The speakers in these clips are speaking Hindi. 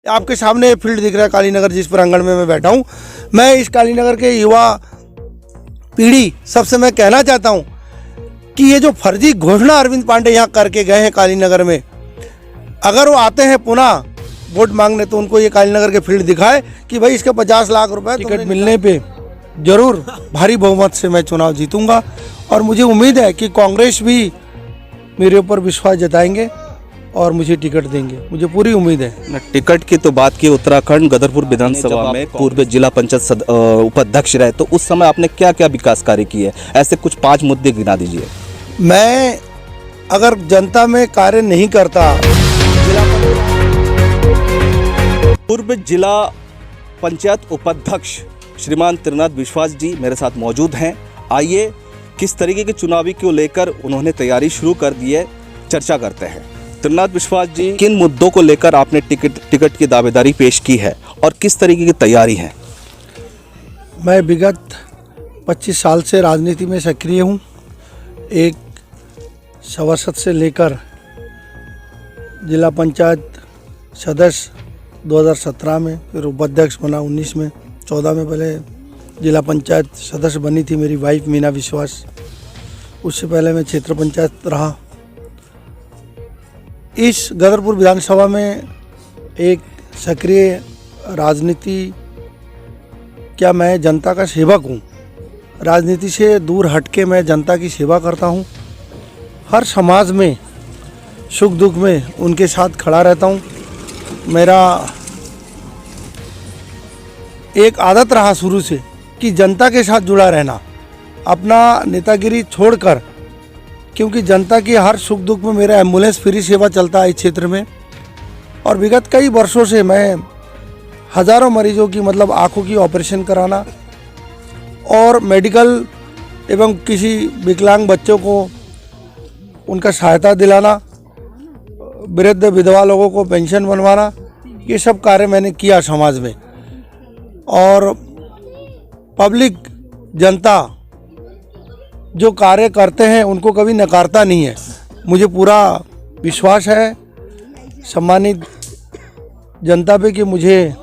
आपके सामने फील्ड दिख रहा है कालीनगर, जिस प्रांगण में मैं बैठा हूँ। मैं इस कालीनगर के युवा पीढ़ी सबसे मैं कहना चाहता हूँ कि ये जो फर्जी घोषणा अरविंद पांडे यहाँ करके गए हैं कालीनगर में, अगर वो आते हैं पुनः वोट मांगने तो उनको ये कालीनगर के फील्ड दिखाए कि भाई इसके 50 लाख रुपए टिकट मिलने पे जरूर भारी बहुमत से मैं चुनाव जीतूंगा। और मुझे उम्मीद है कि कांग्रेस भी मेरे ऊपर विश्वास जताएंगे और मुझे टिकट देंगे, मुझे पूरी उम्मीद है। टिकट की तो बात की, उत्तराखंड गदरपुर विधानसभा में पूर्व जिला पंचायत उपाध्यक्ष रहे, तो उस समय आपने क्या क्या विकास कार्य किए, ऐसे कुछ 5 मुद्दे गिना दीजिए। मैं अगर जनता में कार्य नहीं करता, पूर्व जिला पंचायत उपाध्यक्ष श्रीमान त्रिनाथ विश्वास जी मेरे साथ मौजूद हैं। आइए किस तरीके के चुनावी को लेकर उन्होंने तैयारी शुरू कर दी है, चर्चा करते हैं। त्रिनाथ विश्वास जी, किन मुद्दों को लेकर आपने टिकट की दावेदारी पेश की है और किस तरीके की तैयारी है? मैं विगत 25 साल से राजनीति में सक्रिय हूँ। एक सभासद से लेकर जिला पंचायत सदस्य 2017 में, फिर उपाध्यक्ष बना 19 में, 14 में पहले जिला पंचायत सदस्य बनी थी मेरी वाइफ मीना विश्वास। उससे पहले मैं क्षेत्र पंचायत रहा। इस गदरपुर विधानसभा में एक सक्रिय राजनीति, क्या मैं जनता का सेवक हूँ। राजनीति से दूर हटके मैं जनता की सेवा करता हूँ। हर समाज में सुख दुख में उनके साथ खड़ा रहता हूँ। मेरा एक आदत रहा शुरू से कि जनता के साथ जुड़ा रहना, अपना नेतागिरी छोड़कर, क्योंकि जनता की हर सुख दुख में मेरा एम्बुलेंस फ्री सेवा चलता है इस क्षेत्र में। और विगत कई वर्षों से मैं हज़ारों मरीजों की, मतलब आँखों की ऑपरेशन कराना और मेडिकल एवं किसी विकलांग बच्चों को उनका सहायता दिलाना, वृद्ध विधवा लोगों को पेंशन बनवाना, ये सब कार्य मैंने किया समाज में। और पब्लिक, जनता जो कार्य करते हैं उनको कभी नकारता नहीं है। मुझे पूरा विश्वास है सम्मानित जनता पे कि मुझे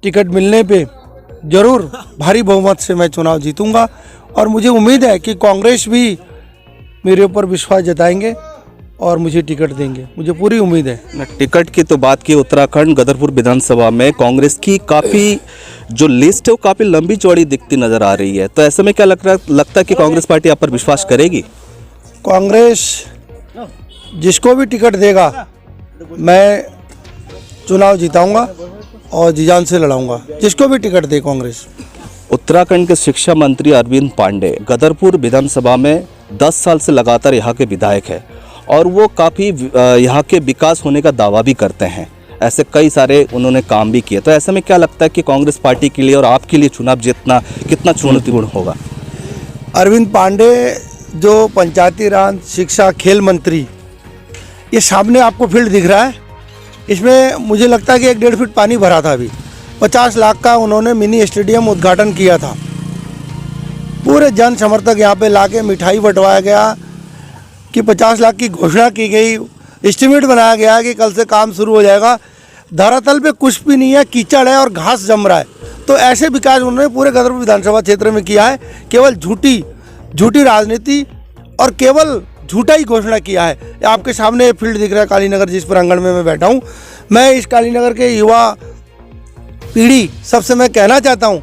टिकट मिलने पे जरूर भारी बहुमत से मैं चुनाव जीतूंगा। और मुझे उम्मीद है कि कांग्रेस भी मेरे ऊपर विश्वास जताएंगे और मुझे टिकट देंगे, मुझे पूरी उम्मीद है। टिकट की तो बात की, उत्तराखंड गदरपुर विधानसभा में कांग्रेस की काफ़ी जो लिस्ट है वो काफ़ी लंबी चौड़ी दिखती नज़र आ रही है, तो ऐसे में क्या लगता है कि कांग्रेस पार्टी आप पर विश्वास करेगी? कांग्रेस जिसको भी टिकट देगा मैं चुनाव जिताऊंगा और जी जान से लड़ाऊंगा, जिसको भी टिकट दे कांग्रेस। उत्तराखंड के शिक्षा मंत्री अरविंद पांडे गदरपुर विधानसभा में 10 साल से लगातार यहाँ के विधायक है और वो काफ़ी यहाँ के विकास होने का दावा भी करते हैं। ऐसे कई सारे उन्होंने काम भी किए, तो ऐसे में क्या लगता है कि कांग्रेस पार्टी के लिए और आपके लिए चुनाव जीतना कितना चुनौतीपूर्ण होगा? अरविंद पांडे जो पंचायती राज, शिक्षा, खेल मंत्री, ये सामने आपको फील्ड दिख रहा है, इसमें मुझे लगता है कि 1-1.5 फीट पानी भरा था। अभी 50 लाख का उन्होंने मिनी स्टेडियम उद्घाटन किया था। पूरे जन समर्थक यहाँ पे लाके मिठाई बंटवाया गया कि 50 लाख की घोषणा की गई, एस्टिमेट बनाया गया कि कल से काम शुरू हो जाएगा। धरातल पे कुछ भी नहीं है, कीचड़ है और घास जम रहा है। तो ऐसे विकास उन्होंने पूरे गदरपुर विधानसभा क्षेत्र में किया है। केवल झूठी राजनीति और केवल झूठा ही घोषणा किया है। आपके सामने फील्ड दिख रहा है कालीनगर, जिस प्रांगण में मैं बैठा हूँ। मैं इस कालीनगर के युवा पीढ़ी सबसे मैं कहना चाहता हूँ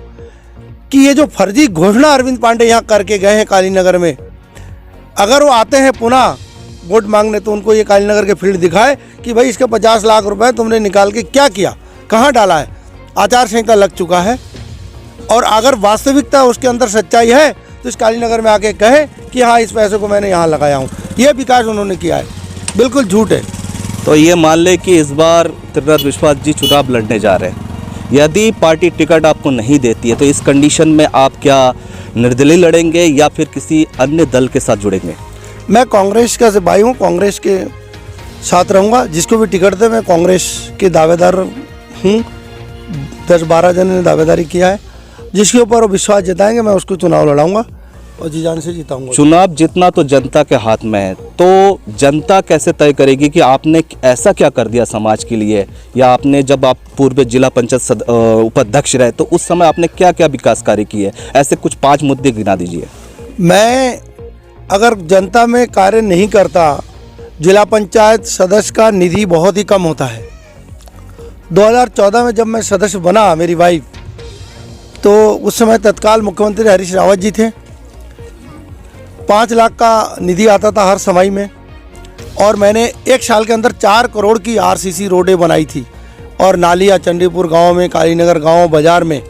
कि ये जो फर्जी घोषणा अरविंद पांडे यहाँ करके गए हैं कालीनगर में, अगर वो आते हैं पुनः वोट मांगने तो उनको ये कालीनगर के फील्ड दिखाए कि भाई इसके 50 लाख रुपए तुमने निकाल के क्या किया, कहाँ डाला है। आचार संहिता लग चुका है और अगर वास्तविकता उसके अंदर सच्चाई है तो इस कालीनगर में आके कहे कि हाँ, इस पैसे को मैंने यहाँ लगाया हूँ। ये विकास उन्होंने किया है, बिल्कुल झूठ है। तो ये मान ले कि इस बार त्रिनाथ विश्वास जी चुनाव लड़ने जा रहे हैं, यदि पार्टी टिकट आपको नहीं देती है तो इस कंडीशन में आप क्या निर्दलीय लड़ेंगे या फिर किसी अन्य दल के साथ जुड़ेंगे? मैं कांग्रेस का भाई हूँ, कांग्रेस के साथ रहूँगा। जिसको भी टिकट दे मैं कांग्रेस के दावेदार हूँ। 10-12 जन ने दावेदारी किया है। जिसके ऊपर वो विश्वास जताएंगे मैं उसको चुनाव लड़ाऊँगा और जी जान से जीताऊंगा। चुनाव जीतना तो जनता के हाथ में है, तो जनता कैसे तय करेगी कि आपने ऐसा क्या कर दिया समाज के लिए, या आपने जब आप पूर्व जिला पंचायत उपाध्यक्ष रहे तो उस समय आपने क्या क्या विकास कार्य किए, ऐसे कुछ 5 मुद्दे गिना दीजिए। मैं अगर जनता में कार्य नहीं करता, जिला पंचायत सदस्य का निधि बहुत ही कम होता है। 2014 में जब मैं सदस्य बना, मेरी वाइफ, तो उस समय तत्काल मुख्यमंत्री हरीश रावत जी थे। 5 लाख का निधि आता था हर समय में, और मैंने 1 साल के अंदर 4 करोड़ की आरसीसी रोडें बनाई थी, और नालिया चंडीपुर गांव में, कालीनगर गांव, बाजार में।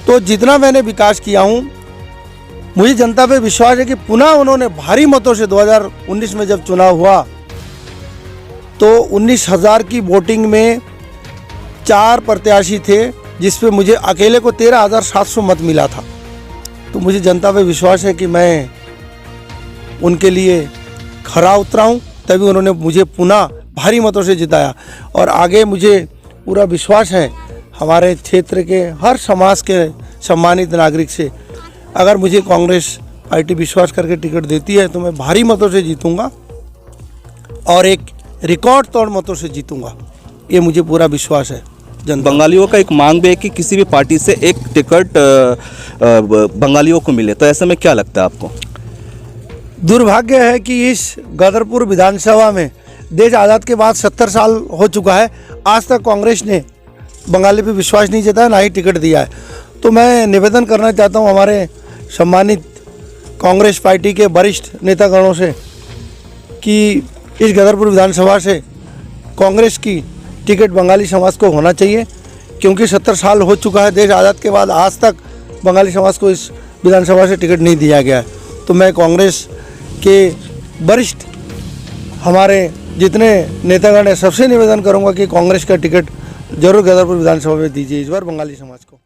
तो जितना मैंने विकास किया हूं, मुझे जनता पे विश्वास है कि पुनः उन्होंने भारी मतों से 2019 में जब चुनाव हुआ तो 19,000 की वोटिंग में 4 प्रत्याशी थे, जिस पे मुझे अकेले को 13,700 मत मिला था। तो मुझे जनता पे विश्वास है कि मैं उनके लिए खरा उतरा हूँ, तभी उन्होंने मुझे पुनः भारी मतों से जिताया। और आगे मुझे पूरा विश्वास है हमारे क्षेत्र के हर समाज के सम्मानित नागरिक से, अगर मुझे कांग्रेस पार्टी विश्वास करके टिकट देती है तो मैं भारी मतों से जीतूंगा, और एक रिकॉर्ड तोड़ मतों से जीतूंगा, ये मुझे पूरा विश्वास है। बंगालियों का एक मांग भी है कि किसी भी पार्टी से एक टिकट बंगालियों को मिले, तो ऐसे में क्या लगता है आपको? दुर्भाग्य है कि इस गदरपुर विधानसभा में देश आज़ाद के बाद 70 साल हो चुका है, आज तक कांग्रेस ने बंगाली पे विश्वास नहीं जताया, ना ही टिकट दिया है। तो मैं निवेदन करना चाहता हूँ हमारे सम्मानित कांग्रेस पार्टी के वरिष्ठ नेतागणों से कि इस गदरपुर विधानसभा से कांग्रेस की टिकट बंगाली समाज को होना चाहिए, क्योंकि 70 साल हो चुका है देश आज़ाद के बाद, आज तक बंगाली समाज को इस विधानसभा से टिकट नहीं दिया गया है। तो मैं कांग्रेस के वरिष्ठ हमारे जितने नेतागण हैं सबसे निवेदन करूंगा कि कांग्रेस का टिकट जरूर गदरपुर विधानसभा में दीजिए इस बार बंगाली समाज को।